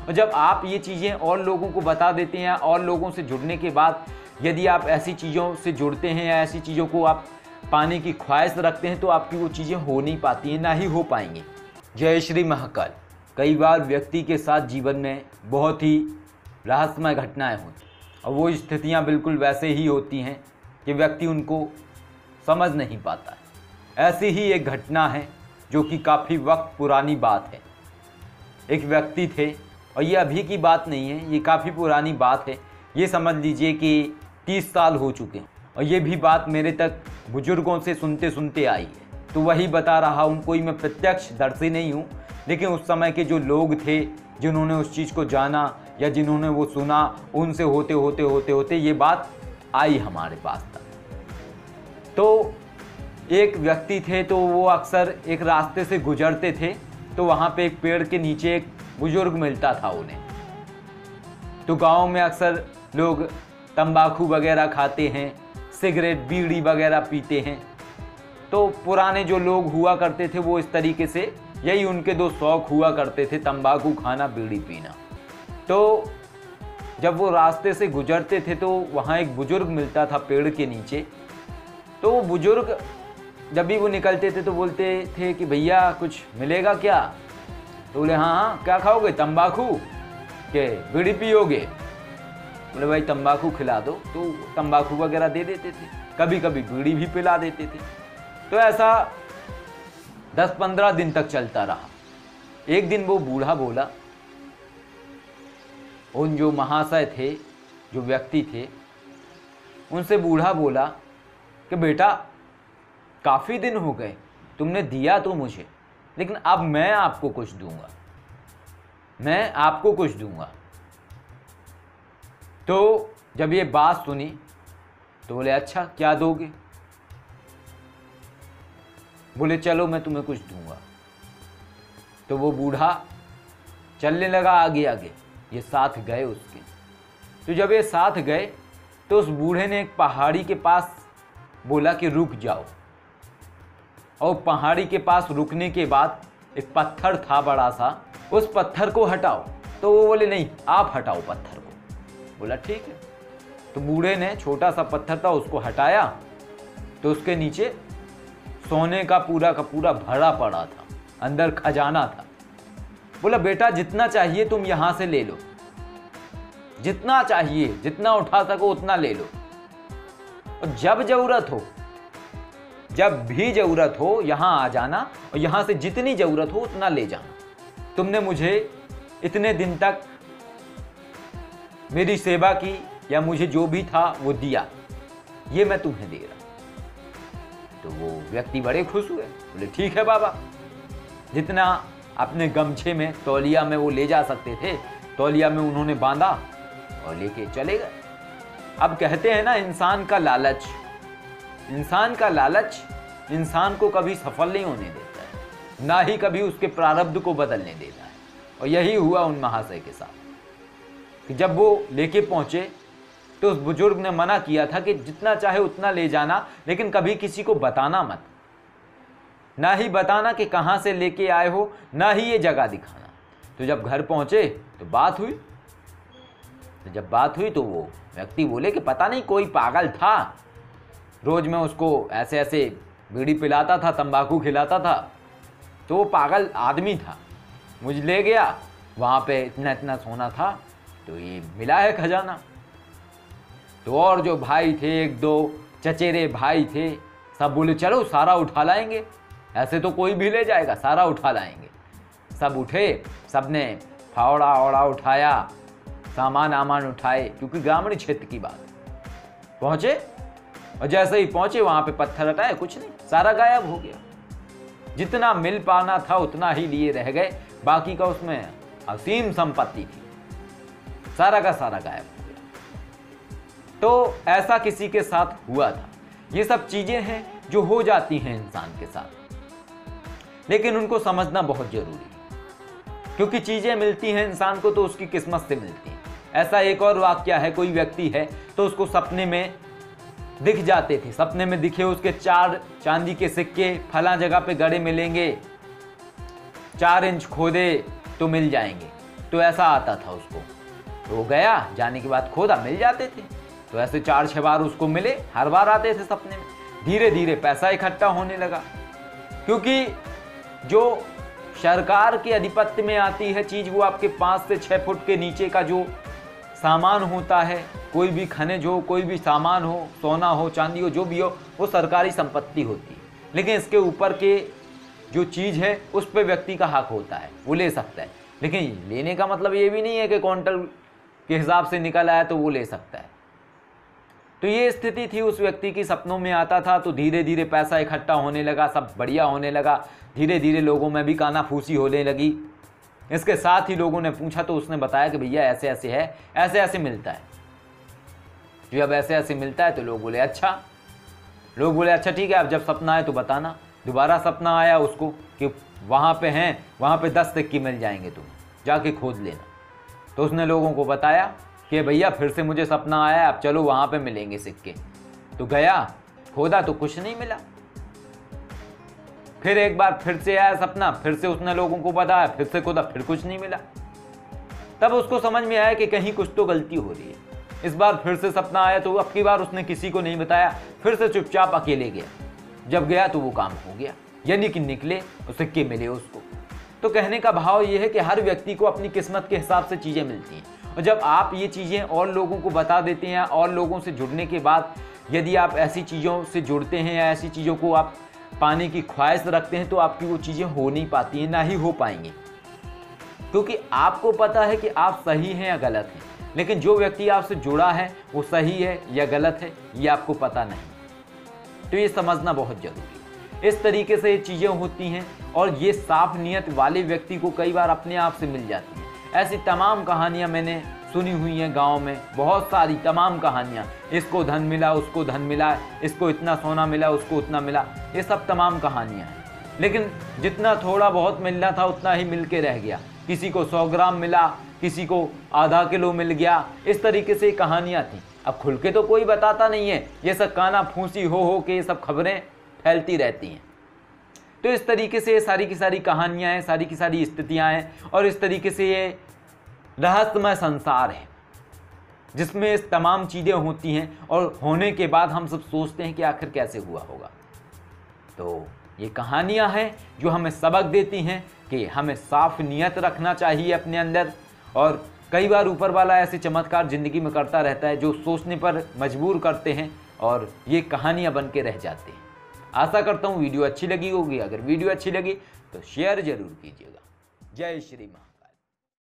और जब आप ये चीज़ें और लोगों को बता देते हैं और लोगों से जुड़ने के बाद यदि आप ऐसी चीज़ों से जुड़ते हैं या ऐसी चीज़ों को आप पाने की ख्वाहिश रखते हैं तो आपकी वो चीज़ें हो नहीं पाती हैं, ना ही हो पाएंगी। जय श्री महाकाल। कई बार व्यक्ति के साथ जीवन में बहुत ही रहस्यमय घटनाएं होती और वो स्थितियां बिल्कुल वैसे ही होती हैं कि व्यक्ति उनको समझ नहीं पाता है। ऐसी ही एक घटना है जो कि काफ़ी वक्त पुरानी बात है। एक व्यक्ति थे और ये अभी की बात नहीं है, ये काफ़ी पुरानी बात है। ये समझ लीजिए कि 30 साल हो चुके हैं और ये भी बात मेरे तक बुजुर्गों से सुनते सुनते आई है, तो वही बता रहा हूँ। कोई मैं प्रत्यक्ष दर्शी नहीं हूँ, लेकिन उस समय के जो लोग थे जिन्होंने उस चीज़ को जाना या जिन्होंने वो सुना, उनसे होते होते होते होते ये बात आई हमारे पास तक। तो एक व्यक्ति थे, तो वो अक्सर एक रास्ते से गुजरते थे, तो वहाँ पे एक पेड़ के नीचे एक बुजुर्ग मिलता था उन्हें। तो गाँव में अक्सर लोग तंबाकू वगैरह खाते हैं, सिगरेट बीड़ी वगैरह पीते हैं। तो पुराने जो लोग हुआ करते थे वो इस तरीके से, यही उनके दो शौक हुआ करते थे, तंबाकू खाना, बीड़ी पीना। तो जब वो रास्ते से गुजरते थे तो वहाँ एक बुजुर्ग मिलता था पेड़ के नीचे। तो वो बुजुर्ग जब भी वो निकलते थे तो बोलते थे कि भैया कुछ मिलेगा क्या? तो बोले हाँ हाँ, क्या खाओगे, तंबाकू के बीड़ी पियोगे? बोले भाई तंबाकू खिला दो, तो तंबाकू वगैरह दे देते थे, कभी कभी बीड़ी भी पिला देते थे। तो ऐसा 10-15 दिन तक चलता रहा। एक दिन वो बूढ़ा बोला, उन जो महाशय थे, जो व्यक्ति थे, उनसे बूढ़ा बोला कि बेटा काफ़ी दिन हो गए, तुमने दिया तो मुझे, लेकिन अब मैं आपको कुछ दूंगा, मैं आपको कुछ दूंगा। तो जब ये बात सुनी तो बोले अच्छा क्या दोगे? बोले चलो मैं तुम्हें कुछ दूंगा। तो वो बूढ़ा चलने लगा आगे आगे, ये साथ गए उसके। तो जब ये साथ गए तो उस बूढ़े ने एक पहाड़ी के पास बोला कि रुक जाओ, और पहाड़ी के पास रुकने के बाद एक पत्थर था बड़ा सा, उस पत्थर को हटाओ। तो वो बोले नहीं आप हटाओ पत्थर को। बोला ठीक है। तो बूढ़े ने छोटा सा पत्थर था उसको हटाया, तो उसके नीचे सोने का पूरा भरा पड़ा था, अंदर खजाना था। बोला बेटा जितना चाहिए तुम यहां से ले लो, जितना चाहिए, जितना उठा सको उतना ले लो, और जब जरूरत हो, जब भी जरूरत हो यहां आ जाना और यहां से जितनी जरूरत हो उतना ले जाना। तुमने मुझे इतने दिन तक मेरी सेवा की या मुझे जो भी था वो दिया, ये मैं तुम्हें दे रहा। तो वो व्यक्ति बड़े खुश हुए, बोले ठीक है बाबा। जितना अपने गमछे में, तौलिया में वो ले जा सकते थे, तौलिया में उन्होंने बांधा और लेके चले गए। अब कहते हैं ना, इंसान का लालच इंसान को कभी सफल नहीं होने देता है, ना ही कभी उसके प्रारब्ध को बदलने देता है। और यही हुआ उन महाशय के साथ कि जब वो लेके पहुंचे तो उस बुजुर्ग ने मना किया था कि जितना चाहे उतना ले जाना, लेकिन कभी किसी को बताना मत, ना ही बताना कि कहां से लेके आए हो, ना ही ये जगह दिखाना। तो जब घर पहुंचे तो बात हुई, जब बात हुई तो वो व्यक्ति बोले कि पता नहीं कोई पागल था, रोज मैं उसको ऐसे ऐसे बीड़ी पिलाता था, तंबाकू खिलाता था, तो वो पागल आदमी था, मुझे ले गया, वहाँ पे इतना इतना सोना था, तो ये मिला है खजाना। तो और जो भाई थे, एक दो चचेरे भाई थे, सब बोले चलो सारा उठा लाएंगे, ऐसे तो कोई भी ले जाएगा, सारा उठा लाएंगे। सब उठे, सब ने फावड़ा औड़ा उठाया, सामान आमान उठाए, क्योंकि ग्रामीण क्षेत्र की बात। पहुंचे और जैसे ही पहुंचे वहां पे पत्थर हटाए, कुछ नहीं, सारा गायब हो गया। जितना मिल पाना था उतना ही लिए रह गए, बाकी का उसमें असीम संपत्ति थी, सारा का सारा गायब हो गया। तो ऐसा किसी के साथ हुआ था। ये सब चीजें हैं जो हो जाती हैं इंसान के साथ, लेकिन उनको समझना बहुत जरूरी है, क्योंकि चीजें मिलती हैं इंसान को तो उसकी किस्मत से मिलती हैं। ऐसा एक और वाकया है, कोई व्यक्ति है तो उसको सपने में दिख जाते थे, सपने में दिखे उसके 4 चांदी के सिक्के फला जगह पे गड़े मिलेंगे, 4 इंच खोदे तो मिल जाएंगे। तो ऐसा आता था उसको। तो वो गया, जाने के बाद खोदा, मिल जाते थे। तो ऐसे 4-6 बार उसको मिले, हर बार आते थे सपने में। धीरे धीरे पैसा इकट्ठा होने लगा, क्योंकि जो सरकार के अधिपत्य में आती है चीज, वो आपके 5 से 6 फुट के नीचे का जो सामान होता है, कोई भी खनिज हो, कोई भी सामान हो, सोना हो, चांदी हो, जो भी हो, वो सरकारी संपत्ति होती है। लेकिन इसके ऊपर के जो चीज है उस पर व्यक्ति का हक होता है, वो ले सकता है। लेकिन लेने का मतलब ये भी नहीं है कि क्विंटल के हिसाब से निकल आया तो वो ले सकता है। तो ये स्थिति थी उस व्यक्ति की। सपनों में आता था तो धीरे धीरे पैसा इकट्ठा होने लगा, सब बढ़िया होने लगा। धीरे धीरे लोगों में भी कानाफूसी होने लगी। इसके साथ ही लोगों ने पूछा तो उसने बताया कि भैया ऐसे ऐसे है, ऐसे ऐसे मिलता है। जब ऐसे ऐसे मिलता है तो लोग बोले अच्छा ठीक है, अब जब सपना आए तो बताना। दोबारा सपना आया उसको कि वहाँ पे हैं, वहाँ पे 10 सिक्के मिल जाएंगे, तुम जाके खोद लेना। तो उसने लोगों को बताया कि भैया फिर से मुझे सपना आया, अब चलो वहाँ पे मिलेंगे सिक्के। तो गया, खोदा तो कुछ नहीं मिला। फिर एक बार फिर से आया सपना, फिर से उसने लोगों को बताया, फिर से खोदा, फिर कुछ नहीं मिला। तब उसको समझ में आया कि कहीं कुछ तो गलती हो रही है। इस बार फिर से सपना आया तो अब की बार उसने किसी को नहीं बताया, फिर से चुपचाप अकेले गया। जब गया तो वो काम हो गया, यानी कि निकले, सिक्के मिले उसको। तो कहने का भाव ये है कि हर व्यक्ति को अपनी किस्मत के हिसाब से चीज़ें मिलती हैं। और जब आप ये चीज़ें और लोगों को बता देते हैं, और लोगों से जुड़ने के बाद यदि आप ऐसी चीज़ों से जुड़ते हैं या ऐसी चीज़ों को आप पाने की ख्वाहिश रखते हैं, तो आपकी वो चीज़ें हो नहीं पाती हैं, ना ही हो पाएंगी। क्योंकि आपको पता है कि आप सही हैं या गलत हैं, लेकिन जो व्यक्ति आपसे जुड़ा है वो सही है या गलत है ये आपको पता नहीं। तो ये समझना बहुत ज़रूरी है। इस तरीके से ये चीज़ें होती हैं, और ये साफ नीयत वाले व्यक्ति को कई बार अपने आप से मिल जाती है। ऐसी तमाम कहानियाँ मैंने सुनी हुई हैं गांव में, बहुत सारी तमाम कहानियाँ। इसको धन मिला, उसको धन मिला, इसको इतना सोना मिला, उसको उतना मिला, ये सब तमाम कहानियाँ हैं। लेकिन जितना थोड़ा बहुत मिलना था उतना ही मिल के रह गया। किसी को 100 ग्राम मिला, किसी को आधा किलो मिल गया, इस तरीके से कहानियाँ थी। अब खुल के तो कोई बताता नहीं है, ये सब काना फूसी हो के ये सब खबरें फैलती रहती हैं। तो इस तरीके से ये सारी की सारी कहानियाँ हैं, सारी की सारी स्थितियाँ हैं, और इस तरीके से ये रहस्यमय संसार है जिसमें इस तमाम चीज़ें होती हैं, और होने के बाद हम सब सोचते हैं कि आखिर कैसे हुआ होगा। तो ये कहानियाँ हैं जो हमें सबक देती हैं कि हमें साफ नीयत रखना चाहिए अपने अंदर। और कई बार ऊपर वाला ऐसे चमत्कार ज़िंदगी में करता रहता है जो सोचने पर मजबूर करते हैं, और ये कहानियाँ बन के रह जाती हैं। आशा करता हूँ वीडियो अच्छी लगी होगी। अगर वीडियो अच्छी लगी तो शेयर ज़रूर कीजिएगा। जय श्री राम।